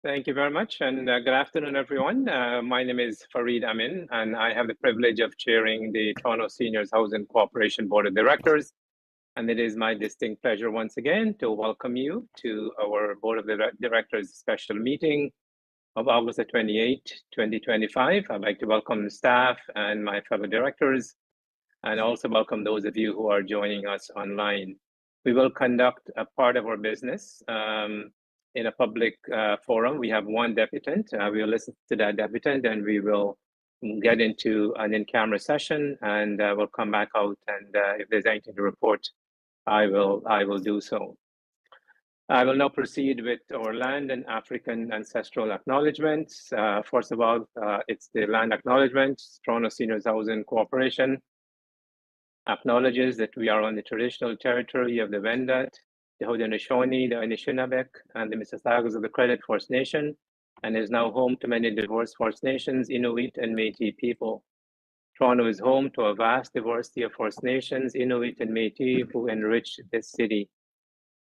Thank you very much, and good afternoon, everyone. My name is Farid Amin, and I have the privilege of chairing the Toronto Seniors Housing Corporation Board of Directors. And it is my distinct pleasure once again to welcome you to our Board of Directors special meeting of August the 28th, 2025. I'd like to welcome the staff and my fellow directors, and also welcome those of you who are joining us online. We will conduct a part of our business in a public forum. We have one deputant. We will listen to that deputant, and we will get into an in-camera session, and we'll come back out. And if there's anything to report, I will do so. I will now proceed with our land and African ancestral acknowledgements. First of all, it's the land acknowledgement. Toronto Seniors Housing Corporation acknowledges that we are on the traditional territory of the Wendat, the Haudenosaunee, the Anishinaabe, and the Mississaugas of the Credit First Nation, and is now home to many diverse First Nations, Inuit, and Métis people. Toronto is home to a vast diversity of First Nations, Inuit, and Métis who enrich this city.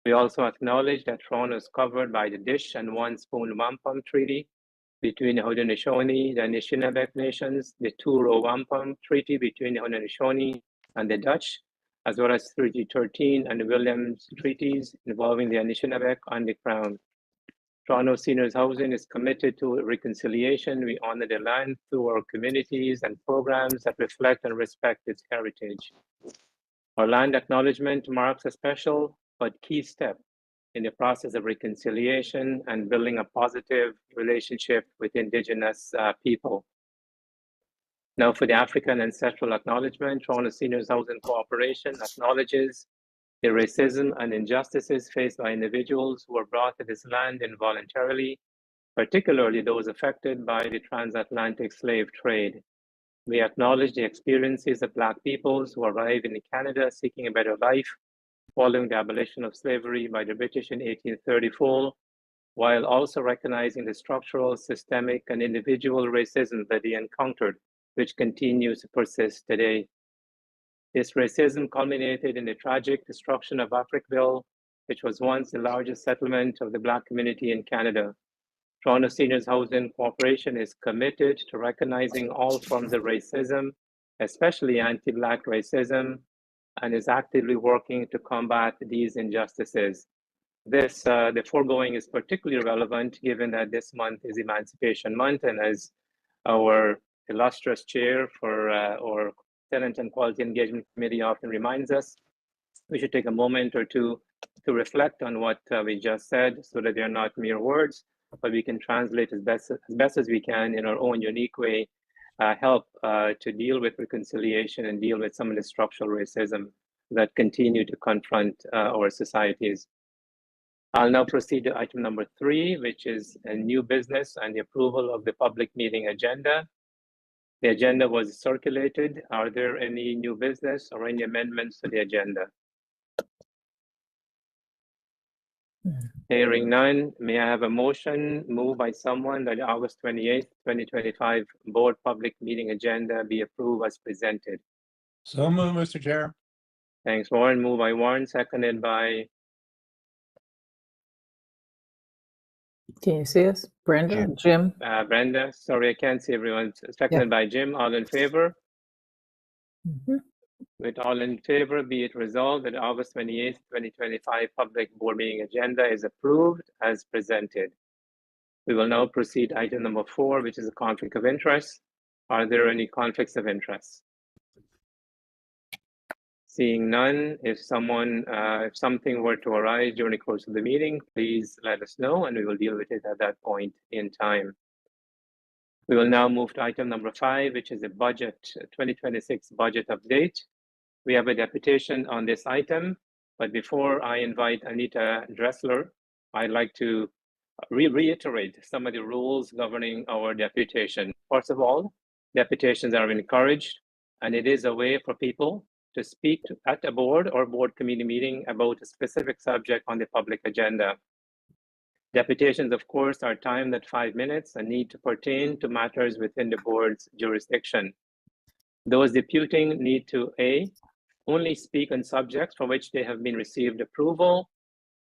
We also acknowledge that Toronto is covered by the Dish and One Spoon Wampum Treaty between the Haudenosaunee, the Anishinaabe nations, the Two-Row Wampum Treaty between the Haudenosaunee and the Dutch, as well as Treaty 13 and the Williams Treaties involving the Anishinaabe and the Crown. Toronto Seniors Housing is committed to reconciliation. We honor the land through our communities and programs that reflect and respect its heritage. Our land acknowledgement marks a special but key step in the process of reconciliation and building a positive relationship with Indigenous people. Now, for the African ancestral acknowledgement, Toronto Seniors Housing Corporation acknowledges the racism and injustices faced by individuals who were brought to this land involuntarily, particularly those affected by the transatlantic slave trade. We acknowledge the experiences of Black peoples who arrived in Canada seeking a better life following the abolition of slavery by the British in 1834, while also recognizing the structural, systemic, and individual racism that they encountered, which continues to persist today. This racism culminated in the tragic destruction of Africville, which was once the largest settlement of the Black community in Canada. Toronto Seniors Housing Corporation is committed to recognizing all forms of racism, especially anti-Black racism, and is actively working to combat these injustices. The foregoing is particularly relevant given that this month is Emancipation Month, and as our illustrious chair for our Tenant and Quality Engagement Committee often reminds us, we should take a moment or two to reflect on what we just said so that they're not mere words, but we can translate as best as we can in our own unique way, help to deal with reconciliation and deal with some of the structural racism that continue to confront our societies. I'll now proceed to item number 3, which is a new business and the approval of the public meeting agenda. The agenda was circulated. Are there any new business or any amendments to the agenda? Hearing none, may I have a motion moved by someone that the August 28th, 2025 board public meeting agenda be approved as presented? So moved, Mr. Chair. Thanks, Warren. Moved by Warren, seconded by... Can you see us? Brenda? Jim? Brenda, sorry, I can't see everyone. Seconded by Jim. All in favor? With all in favor, be it resolved that August 28th, 2025 public board meeting agenda is approved as presented. We will now proceed to item number 4, which is a conflict of interest. Are there any conflicts of interest? Seeing none, if something were to arise during the course of the meeting, please let us know and we will deal with it at that point in time. We will now move to item number 5, which is a budget, 2026 budget update. We have a deputation on this item, but before I invite Anita Dressler, I'd like to reiterate some of the rules governing our deputation. First of all, deputations are encouraged, and it is a way for people to speak at a board or board committee meeting about a specific subject on the public agenda. Deputations, of course, are timed at 5 minutes and need to pertain to matters within the board's jurisdiction. Those deputing need to A, only speak on subjects for which they have been received approval.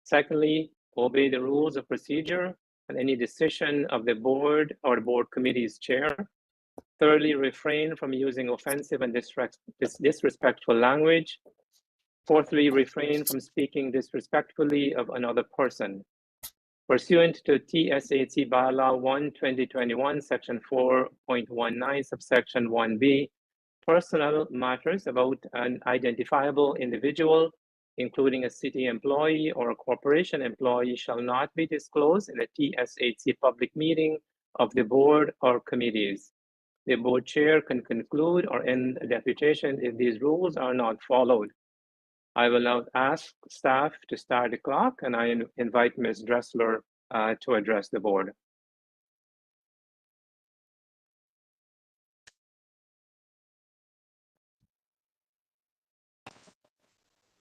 Secondly, obey the rules of procedure. on any decision of the board or board committee's chair. Thirdly, refrain from using offensive and disrespectful language. Fourthly, refrain from speaking disrespectfully of another person. Pursuant to TSHC Bylaw 1/2021, Section 4.19, subsection 1B, personal matters about an identifiable individual, including a city employee or a corporation employee, shall not be disclosed in a TSHC public meeting of the board or committees. The board chair can conclude or end a deputation if these rules are not followed. I will now ask staff to start the clock, and I invite Ms. Dressler to address the board.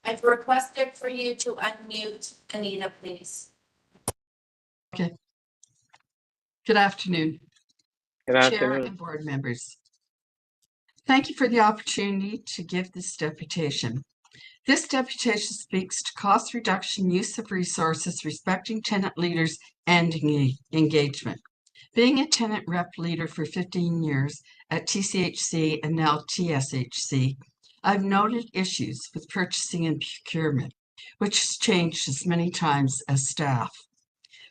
I've requested for you to unmute Anita, please. Okay. Good afternoon, Good Chair afternoon. and board members. Thank you for the opportunity to give this deputation. This deputation speaks to cost reduction, use of resources, respecting tenant leaders, and engagement. Being a tenant rep leader for 15 years at TCHC and now TSHC, I've noted issues with purchasing and procurement, which has changed as many times as staff.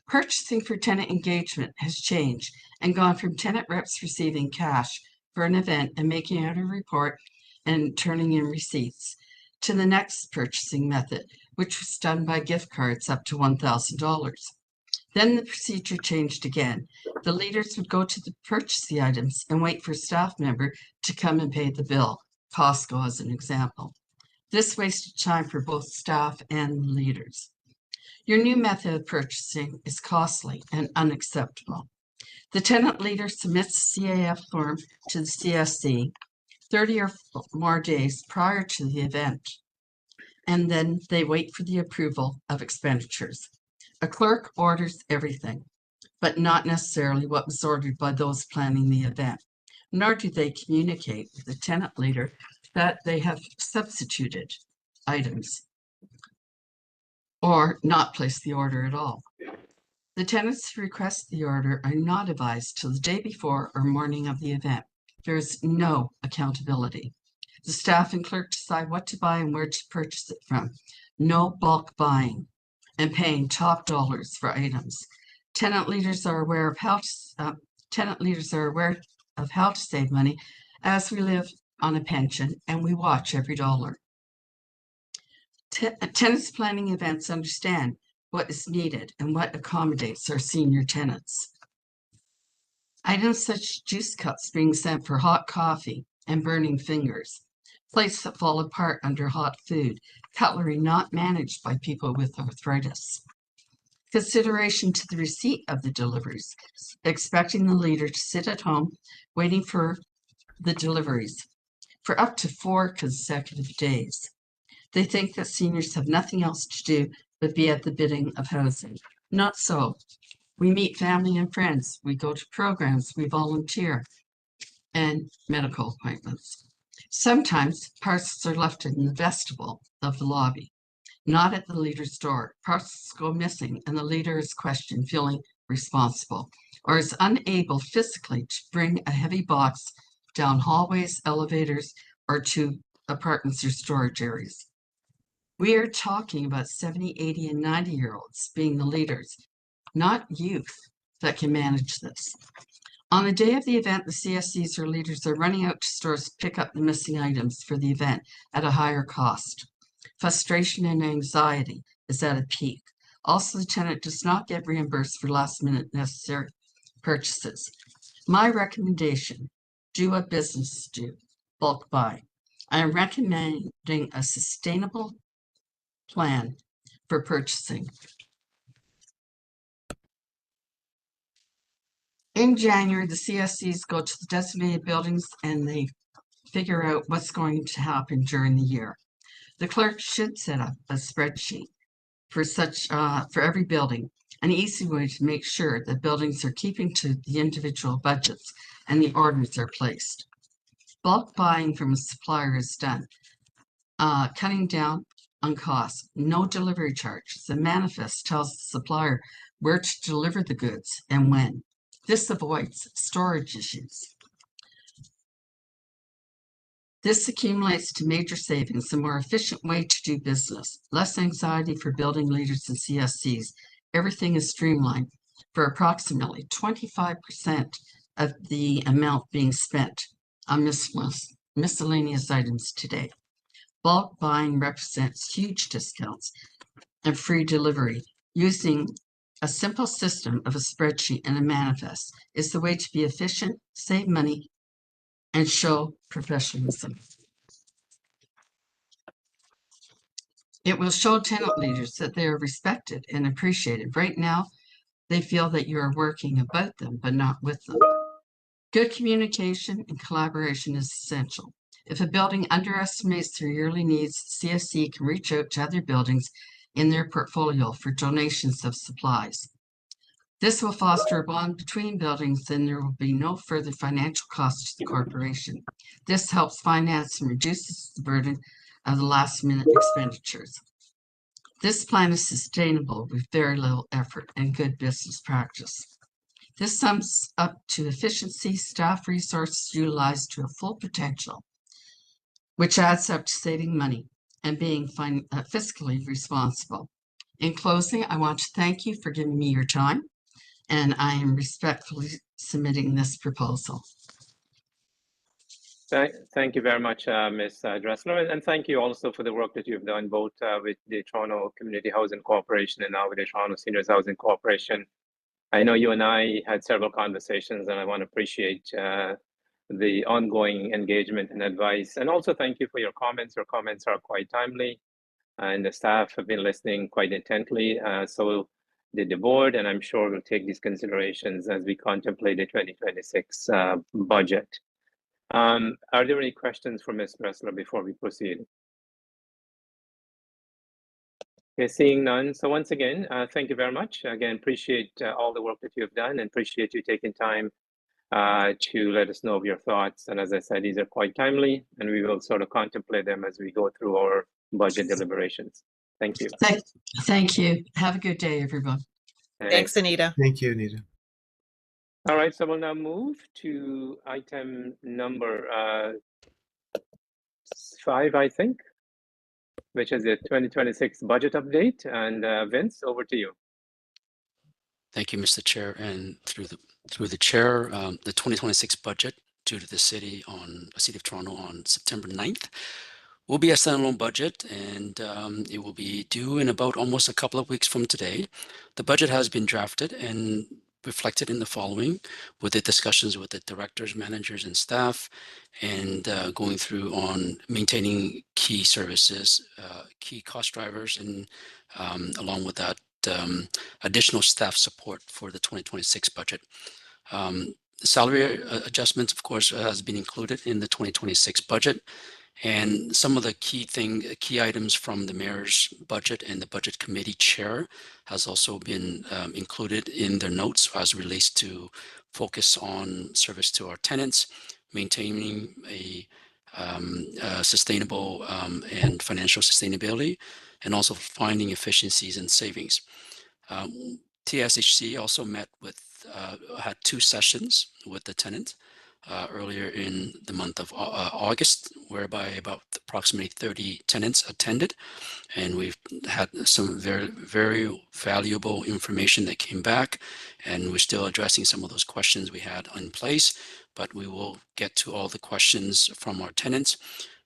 Purchasing for tenant engagement has changed and gone from tenant reps receiving cash for an event and making out a report and turning in receipts to the next purchasing method, which was done by gift cards up to $1,000. Then the procedure changed again. The leaders would go to purchase the items and wait for a staff member to come and pay the bill, Costco as an example. This wasted time for both staff and leaders. Your new method of purchasing is costly and unacceptable. The tenant leader submits a CAF form to the CSC 30 or more days prior to the event, and then they wait for the approval of expenditures. A clerk orders everything, but not necessarily what was ordered by those planning the event, nor do they communicate with the tenant leader that they have substituted items or not place the order at all. The tenants who request the order are not advised till the day before or morning of the event. There is no accountability. The staff and clerk decide what to buy and where to purchase it from. No bulk buying and paying top dollars for items. Tenant leaders are aware of how to save money, as we live on a pension and we watch every dollar. Tenants planning events understand what is needed and what accommodates our senior tenants. Items such as juice cups being sent for hot coffee and burning fingers, plates that fall apart under hot food, cutlery not managed by people with arthritis. Consideration to the receipt of the deliveries, expecting the leader to sit at home waiting for the deliveries for up to 4 consecutive days. They think that seniors have nothing else to do but be at the bidding of housing. Not so. We meet family and friends. We go to programs. We volunteer and medical appointments. Sometimes parcels are left in the vestibule of the lobby, not at the leader's door. Parcels go missing and the leader is questioned, feeling responsible, or is unable physically to bring a heavy box down hallways, elevators, or to apartments or storage areas. We are talking about 70, 80, and 90-year-olds being the leaders, not youth that can manage this. On the day of the event, the CSCs or leaders are running out to stores to pick up the missing items for the event at a higher cost. Frustration and anxiety is at a peak. Also, the tenant does not get reimbursed for last-minute necessary purchases. My recommendation, do what businesses do, bulk buy. I am recommending a sustainable plan for purchasing. In January, the CSCs go to the designated buildings and they figure out what's going to happen during the year. The clerk should set up a spreadsheet for every building, an easy way to make sure that buildings are keeping to the individual budgets and the orders are placed. Bulk buying from a supplier is done, cutting down on costs, no delivery charges. The manifest tells the supplier where to deliver the goods, and when. This avoids storage issues. This accumulates to major savings, a more efficient way to do business, less anxiety for building leaders and CSCs. Everything is streamlined for approximately 25% of the amount being spent on miscellaneous items today. Bulk buying represents huge discounts and free delivery. Using a simple system of a spreadsheet and a manifest is the way to be efficient, save money, and show professionalism. It will show tenant leaders that they are respected and appreciated. Right now, they feel that you are working about them, but not with them. Good communication and collaboration is essential. If a building underestimates their yearly needs, CSC can reach out to other buildings in their portfolio for donations of supplies. This will foster a bond between buildings, and there will be no further financial cost to the corporation. This helps finance and reduces the burden of the last-minute expenditures. This plan is sustainable with very little effort and good business practice. This sums up to efficiency, staff resources utilized to a full potential, which adds up to saving money and being fiscally responsible. In closing, I want to thank you for giving me your time, and I am respectfully submitting this proposal. Thank you very much, Ms. Dressler, and thank you also for the work that you've done both with the Toronto Community Housing Corporation and now with the Toronto Seniors Housing Corporation. I know you and I had several conversations, and I want to appreciate the ongoing engagement and advice. And also thank you for your comments. Your comments are quite timely, and the staff have been listening quite intently. So did the board, and I'm sure we'll take these considerations as we contemplate the 2026 budget. Are there any questions for Ms. Dressler before we proceed? Okay, seeing none. So once again, thank you very much. Again, appreciate all the work that you have done, and appreciate you taking time to let us know of your thoughts. And as I said, these are quite timely, and we will sort of contemplate them as we go through our budget deliberations. Thank you. Thank you. Have a good day, everyone. Thanks, Anita. Thank you, Anita. All right, so we'll now move to item number 5, I think, which is the 2026 budget update. And Vince, over to you. Thank you, Mr. Chair, and through the chair, the 2026 budget due to the City of Toronto on September 9th will be a standalone budget, and it will be due in about almost a couple of weeks from today. The budget has been drafted and reflected in the following, with the discussions with the directors, managers, and staff, and going through on maintaining key services, key cost drivers, and along with that, additional staff support for the 2026 budget. Salary adjustments, of course, has been included in the 2026 budget. And some of the key items from the mayor's budget and the budget committee chair has also been included in their notes as relates to focus on service to our tenants, maintaining a sustainable and financial sustainability, and also finding efficiencies and savings. TSHC also had 2 sessions with the tenant earlier in the month of August, whereby about approximately 30 tenants attended, and we've had some very, very valuable information that came back, and we're still addressing some of those questions we had in place, but we will get to all the questions from our tenants.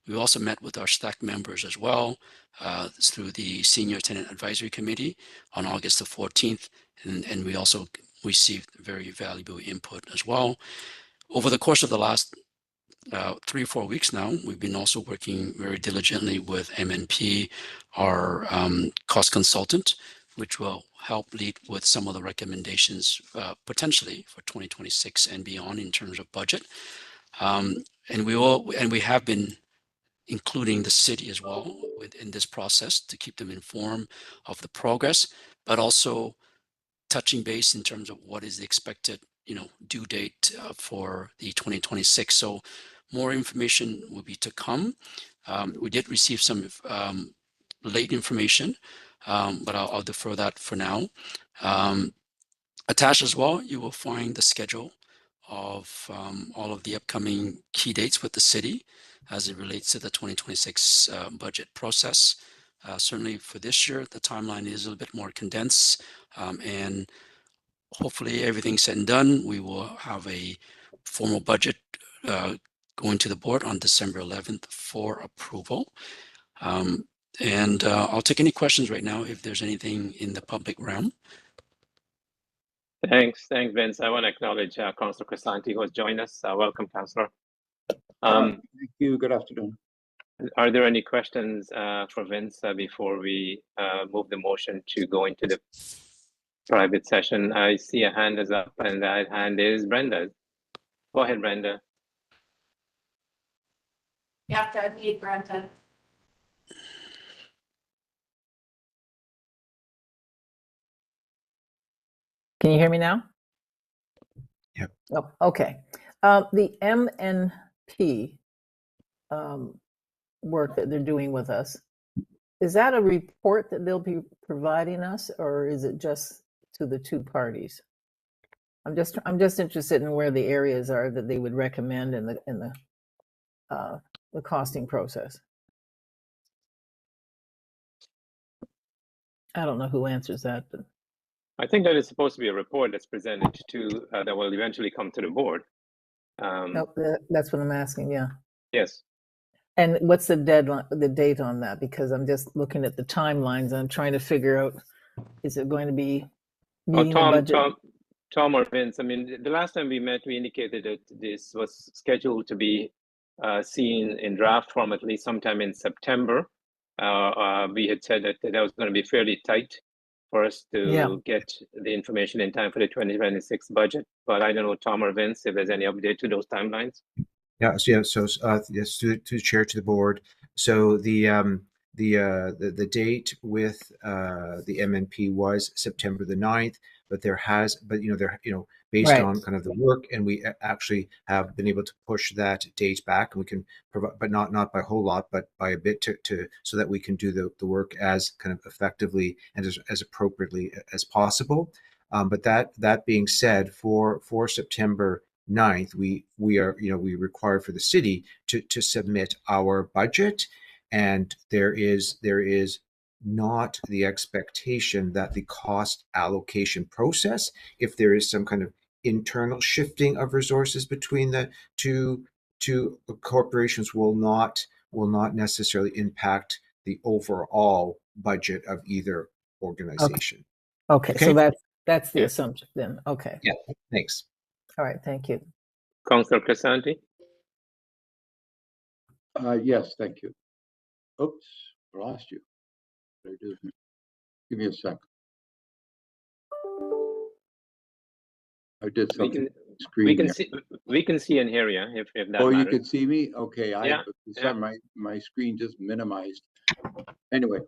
We also met with our staff members as well through the Senior Tenant Advisory Committee on August the 14th, and we also received very valuable input as well. Over the course of the last 3 or 4 weeks now, we've been also working very diligently with MNP, our cost consultant, which will help lead with some of the recommendations potentially for 2026 and beyond in terms of budget. And we have been including the city as well within this process to keep them informed of the progress, but also touching base in terms of what is the expected due date for the 2026. So more information will be to come. We did receive some late information, but I'll defer that for now. Attached as well, you will find the schedule of all of the upcoming key dates with the city as it relates to the 2026 budget process. Certainly for this year, the timeline is a little bit more condensed, and hopefully everything said and done, we will have a formal budget going to the board on December 11th for approval. And I'll take any questions right now if there's anything in the public realm. Thanks, Vince. I want to acknowledge Councillor Crisanti, who has joined us. Welcome, Councillor. Thank you. Good afternoon. Are there any questions for Vince before we move the motion to go into the private session? I see a hand is up, and that hand is Brenda. Go ahead, Brenda. You have to unmute Brenda. Can you hear me now? Yep. Oh, okay. The MNP work that they're doing with us, is that a report that they'll be providing us, or is it just to the two parties? I'm just interested in where the areas are that they would recommend in the costing process. I don't know who answers that, but I think that is supposed to be a report that's presented to that will eventually come to the board. nope, that's what I'm asking. Yeah. Yes. And what's the deadline, the date on that? Because I'm just looking at the timelines and I'm trying to figure out, is it going to be meeting the budget? Tom or Vince, I mean, the last time we met, we indicated that this was scheduled to be seen in draft form at least sometime in September. We had said that that was going to be fairly tight for us to get the information in time for the 2026 budget. But I don't know, Tom or Vince, if there's any update to those timelines. Yeah. So yes, to the chair, to the board. So the date with the MNP was September the 9th, but based on kind of the work, and we actually have been able to push that date back, and we can provide, but not by a whole lot, but by a bit to so that we can do the work as kind of effectively and as appropriately as possible. But that being said, for September 9th, we require for the city to submit our budget, and there is not the expectation that the cost allocation process, if there is some kind of internal shifting of resources between the two corporations, will not necessarily impact the overall budget of either organization. Okay. So that's the assumption then. Okay. Yeah. Thanks. All right. Thank you. Councillor Crisanti. Yes, thank you. Oops, I lost you. What did I do? Give me a second. I did something. We can see and hear you if that matters. You can see me? Okay. Yeah. My screen just minimized. Anyway,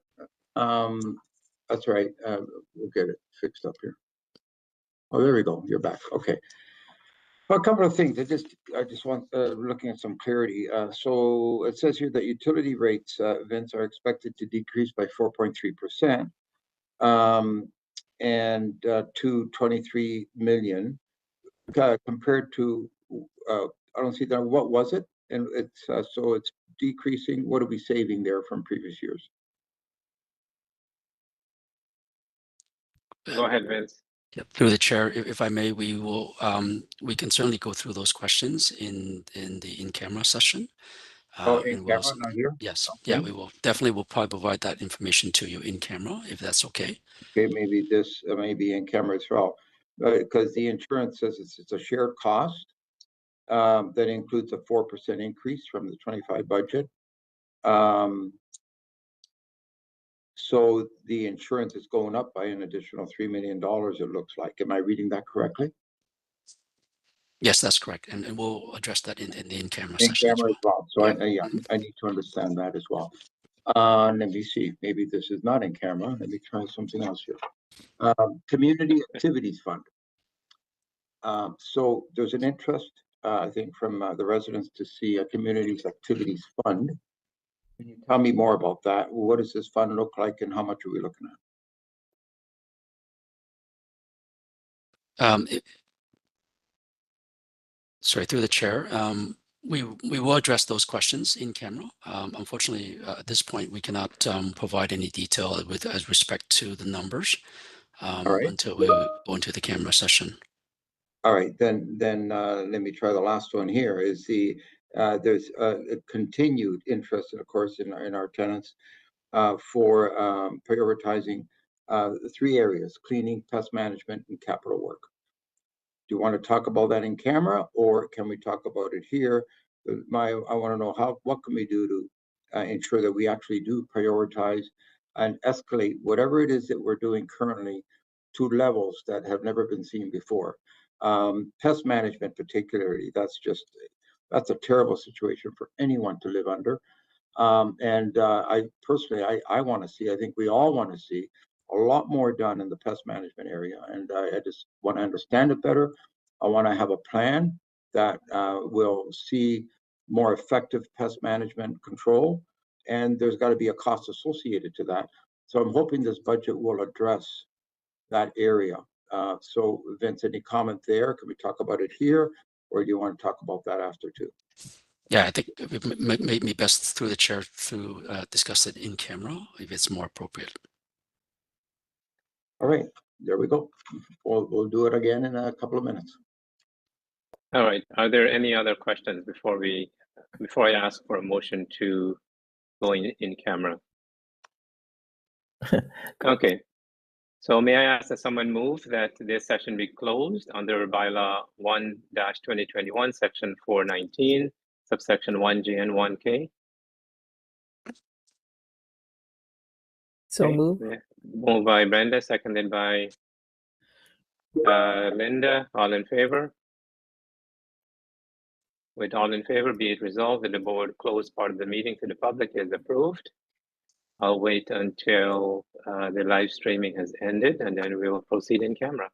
that's right. We'll get it fixed up here. Oh, there we go. You're back. Okay. Well, a couple of things. I just want looking at some clarity. So it says here that utility rates, Vince, are expected to decrease by 4.3%, and to 23 million compared to. I don't see that. What was it? And it's so it's decreasing. What are we saving there from previous years? Go ahead, Vince. Yep. Through the chair, if I may, we can certainly go through those questions in the in-camera session. In camera, not here? Yes. Okay. Yeah, we'll probably provide that information to you in camera, if that's okay. Okay, maybe this may be in camera as well, because the insurance says it's a shared cost that includes a 4% increase from the 25 budget. So the insurance is going up by an additional $3 million, it looks like. Am I reading that correctly? Yes, that's correct. And we'll address that in the in-camera In session camera as well. So yeah. I need to understand that as well. Let me see. Maybe this is not in camera. Let me try something else here. Community Activities Fund. So there's an interest, I think, from the residents to see a Communities Activities Fund. Can you tell me more about that? What does this fund look like, and how much are we looking at? Sorry, through the chair. We will address those questions in camera. Unfortunately, at this point, we cannot provide any detail with as respect to the numbers right. until we go into the camera session. All right, then let me try the last one here. Is there's a continued interest, of course, in our tenants for prioritizing 3 areas: cleaning, pest management, and capital work. Do you want to talk about that in camera, or can we talk about it here? I want to know what can we do to ensure that we actually do prioritize and escalate whatever it is that we're doing currently to levels that have never been seen before. Pest management, particularly, that's a terrible situation for anyone to live under. I personally, I want to see, I think we all want to see a lot more done in the pest management area. And I just want to understand it better. I want to have a plan that will see more effective pest management control. And there's got to be a cost associated to that. So I'm hoping this budget will address that area. So Vince, any comment there? Can we talk about it here? Or do you want to talk about that after too? Yeah, I think it may be best through the chair to discuss it in camera if it's more appropriate. All right, there we go. We'll do it again in a couple of minutes. All right. Are there any other questions before I ask for a motion to go in camera? Okay. So may I ask that someone move that this session be closed under bylaw 1-2021, section 419, subsection 1G and 1K? So Okay. move. Moved by Brenda, seconded by Linda. All in favor? With all in favor, be it resolved that the board close part of the meeting to the public is approved. I'll wait until the live streaming has ended, and then we will proceed in camera.